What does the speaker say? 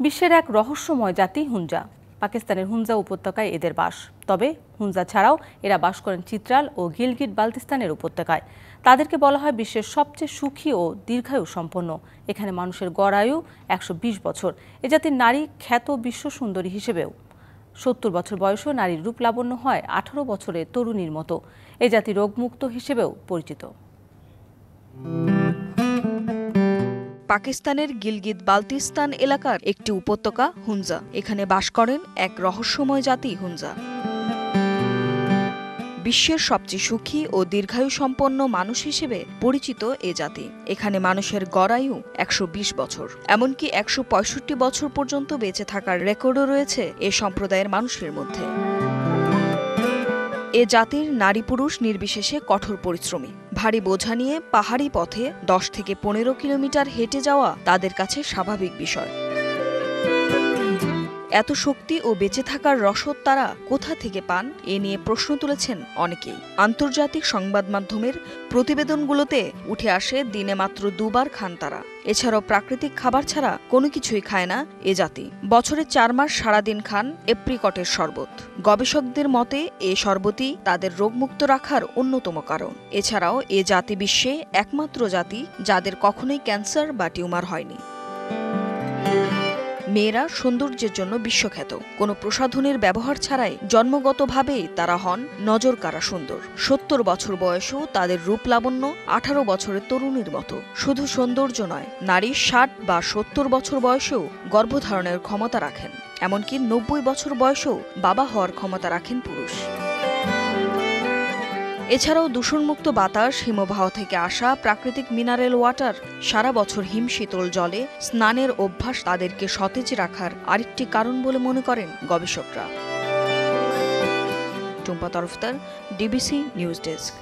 বিশ্বের এক রহস্যময় জাতি হুঞ্জা। পাকিস্তানের হুঞ্জা উপত্যকায় এদের বাস। তবে হুঞ্জা ছাড়াও এরা বাস করেন চিত্রাল ও গিলগিট বালতিস্তানের উপত্যকায়। তাদেরকে বলা হয় বিশ্বের সবচেয়ে সুখী ও দীর্ঘায়ু সম্পন্ন। এখানে মানুষের গড় আয়ু 120 বছর। এ জাতির নারী খ্যাত বিশ্ব সুন্দরী হিসেবেও 70 বছর বয়সেও নারীর রূপ লাবণ্য হয় 18 বছরের তরুণীর মতো। এ জাতি রোগমুক্ত হিসেবেও পরিচিত। পাকিস্তানের গিলগিত বালতিস্তান এলাকার একটি উপত্যকা হুঞ্জা। এখানে বাস করেন এক রহস্যময় জাতি হুঞ্জা। বিশ্বের সবচেয়ে সুখী ও দীর্ঘায়ু সম্পন্ন মানুষ হিসেবে পরিচিত এ জাতি। এখানে মানুষের গড় আয়ু 120 বছর, এমনকি 165 বছর পর্যন্ত বেঁচে থাকার রেকর্ডও রয়েছে এ সম্প্রদায়ের মানুষের মধ্যে। এ জাতির নারী পুরুষ নির্বিশেষে কঠোর পরিশ্রমী। ভারী বোঝা নিয়ে পাহাড়ি পথে 10 থেকে 15 কিলোমিটার হেঁটে যাওয়া তাদের কাছে স্বাভাবিক বিষয়। এত শক্তি ও বেঁচে থাকার রসদ তারা কোথা থেকে পান, এ নিয়ে প্রশ্ন তুলেছেন অনেকেই। আন্তর্জাতিক সংবাদ মাধ্যমের প্রতিবেদনগুলোতে উঠে আসে দিনে মাত্র 2 বার খান তারা। এছাড়াও প্রাকৃতিক খাবার ছাড়া কোনো কিছুই খায় না এ জাতি। বছরে 4 মাস সারাদিন খান এপ্রিকটের শরবত। গবেষকদের মতে এ শরবতই তাদের রোগমুক্ত রাখার অন্যতম কারণ। এছাড়াও এ জাতি বিশ্বে একমাত্র জাতি যাদের কখনোই ক্যান্সার বা টিউমার হয়নি। মেয়েরা সৌন্দর্যের জন্য বিশ্বখ্যাত। কোনো প্রসাধনের ব্যবহার ছাড়াই জন্মগতভাবেই তারা হন নজরকাড়া সুন্দর। 70 বছর বয়সেও তাদের রূপ লাবণ্য 18 বছরের তরুণীর মতো। শুধু সৌন্দর্য নয়, নারী 60 বা 70 বছর বয়সেও গর্ভধারণের ক্ষমতা রাখেন। এমনকি 90 বছর বয়সেও বাবা হওয়ার ক্ষমতা রাখেন পুরুষ। এছাড়াও দূষণমুক্ত বাতাস, হিমবাহ থেকে আসা প্রাকৃতিক মিনারেল ওয়াটার, সারা বছর হিমশীতল জলে স্নানের অভ্যাস তাদেরকে সতেজ রাখার আরেকটি কারণ বলে মনে করেন গবেষকরা। Tumpa Tarafdar, DBC news desk.